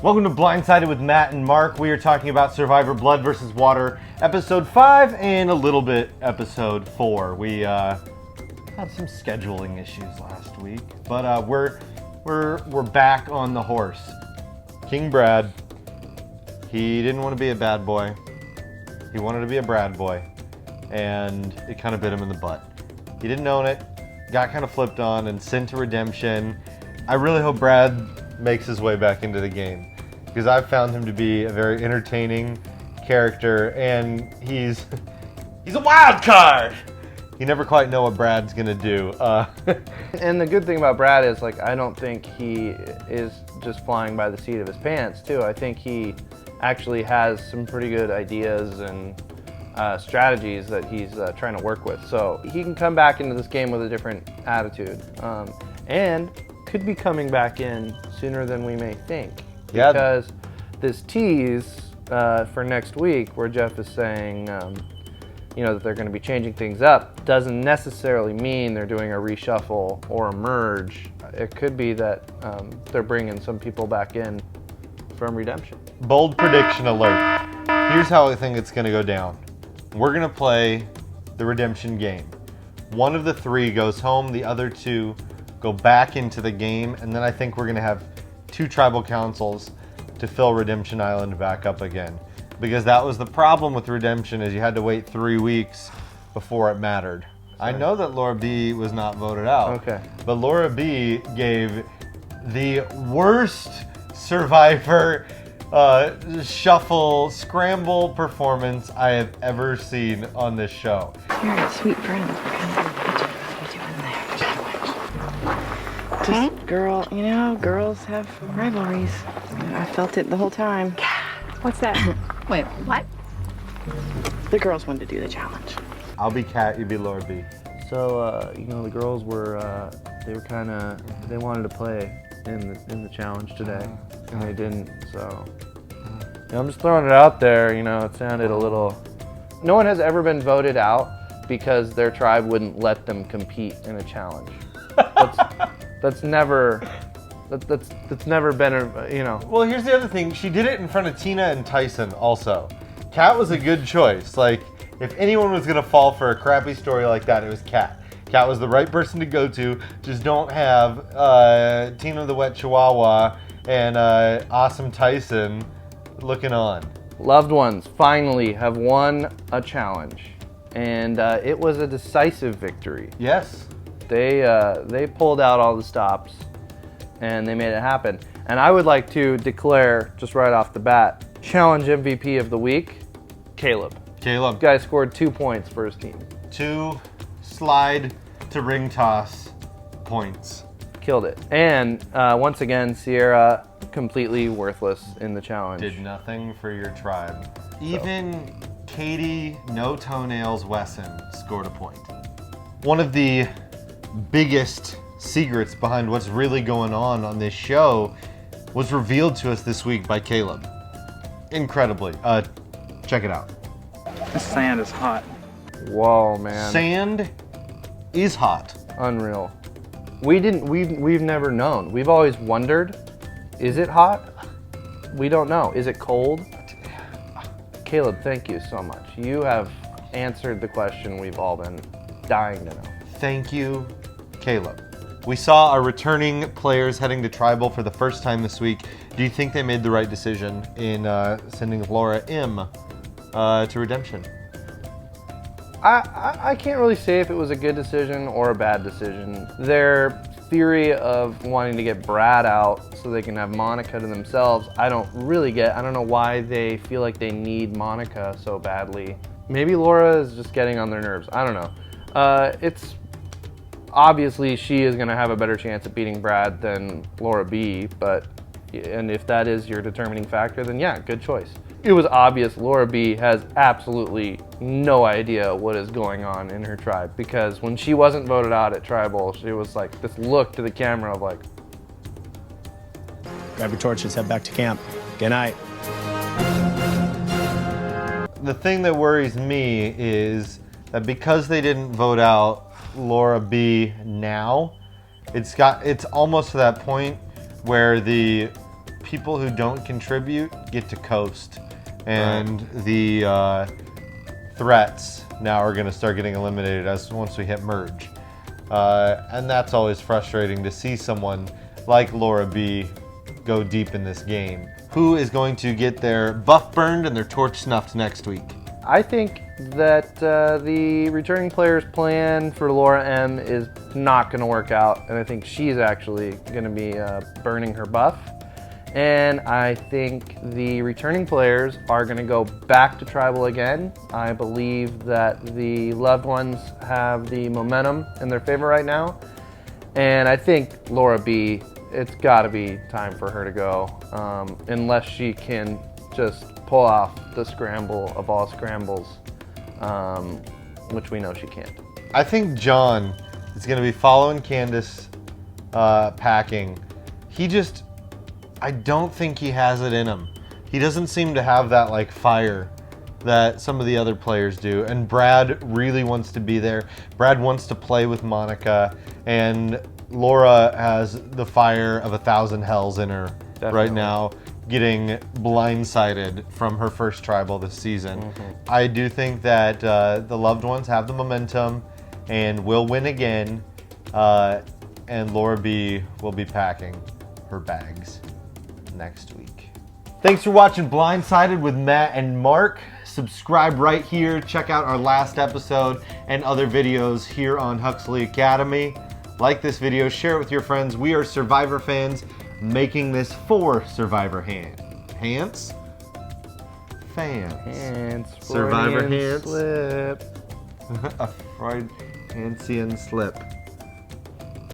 Welcome to Blindsided with Matt and Mark. We are talking about Survivor Blood vs. Water, episode 5 and a little bit episode 4. We had some scheduling issues last week, but we're back on the horse. King Brad, he didn't want to be a bad boy. He wanted to be a Brad boy, and it kind of bit him in the butt. He didn't own it, got kind of flipped on and sent to redemption. I really hope Brad makes his way back into the game, because I've found him to be a very entertaining character, and he's a wild card. You never quite know what Brad's gonna do. And the good thing about Brad is, like, I don't think he is just flying by the seat of his pants too. I think he actually has some pretty good ideas and strategies that he's trying to work with. So he can come back into this game with a different attitude, and could be coming back in sooner than we may think. Yeah. Because this tease for next week, where Jeff is saying, that they're going to be changing things up, doesn't necessarily mean they're doing a reshuffle or a merge. It could be that they're bringing some people back in from redemption. Bold prediction alert. Here's how I think it's going to go down. We're going to play the redemption game. One of the three goes home, the other two go back into the game, and then I think we're going to have 2 tribal councils to fill Redemption Island back up again. Because that was the problem with Redemption, is you had to wait 3 weeks before it mattered. Sorry. I know that Laura B was not voted out. Okay. But Laura B gave the worst Survivor shuffle, scramble performance I have ever seen on this show. You're a sweet friend. What are you doing there? Just, girl, girls have rivalries. I felt it the whole time. What's that? Wait, what? The girls wanted to do the challenge. I'll be Kat, you be Laura B. So, the girls were, they wanted to play in the challenge today, and they didn't, so. I'm just throwing it out there, it sounded a little. No one has ever been voted out because their tribe wouldn't let them compete in a challenge. That's never been a. Well, here's the other thing. She did it in front of Tina and Tyson also. Kat was a good choice. Like, if anyone was going to fall for a crappy story like that, it was Kat. Kat was the right person to go to. Just don't have Tina the Wet Chihuahua and Awesome Tyson looking on. Loved ones finally have won a challenge, and it was a decisive victory. Yes. They pulled out all the stops, and they made it happen. And I would like to declare, just right off the bat, challenge MVP of the week, Caleb. Caleb. Guy scored 2 points for his team. 2 slide to ring toss points. Killed it. And once again, Sierra, completely worthless in the challenge. Did nothing for your tribe. Even Katie No Toenails Wesson scored a point. One of the biggest secrets behind what's really going on this show was revealed to us this week by Caleb. Incredibly. Check it out. The sand is hot. Whoa, man. Sand is hot. Unreal. We've never known. We've always wondered, is it hot? We don't know. Is it cold? Caleb, thank you so much. You have answered the question we've all been dying to know. Thank you, Caleb. We saw our returning players heading to Tribal for the first time this week. Do you think they made the right decision in sending Laura M to Redemption? I can't really say if it was a good decision or a bad decision. Their theory of wanting to get Brad out so they can have Monica to themselves, I don't really get. I don't know why they feel like they need Monica so badly. Maybe Laura is just getting on their nerves. I don't know. It's obviously she is going to have a better chance at beating Brad than Laura B, and if that is your determining factor, then yeah, good choice. It was obvious Laura B has absolutely no idea what is going on in her tribe, because when she wasn't voted out at Tribal, she was like this look to the camera of like, grab your torches, head back to camp. Good night. The thing that worries me is that because they didn't vote out Laura B now, it's almost to that point where the people who don't contribute get to coast, and the threats now are going to start getting eliminated once we hit merge. And that's always frustrating to see someone like Laura B go deep in this game. Who is going to get their buff burned and their torch snuffed next week? I think that the returning player's plan for Laura M is not going to work out, and I think she's actually going to be burning her buff. And I think the returning players are going to go back to tribal again. I believe that the loved ones have the momentum in their favor right now, and I think Laura B, it's got to be time for her to go, unless she can just pull off the scramble of all scrambles, which we know she can't. I think John is going to be following Candace packing. I don't think he has it in him. He doesn't seem to have that like fire that some of the other players do. And Brad really wants to be there. Brad wants to play with Monica, and Laura has the fire of 1,000 hells in her right now, getting blindsided from her first tribal this season. I do think that the loved ones have the momentum and will win again, and Laura B will be packing her bags next week. Thanks for watching Blindsided with Matt and Mark. Subscribe right here. Check out our last episode and other videos here on Huxley Academy. Like this video, share it with your friends. We are Survivor fans making this for Survivor fans. Survivor Freudian hands. slip. A Freudian slip.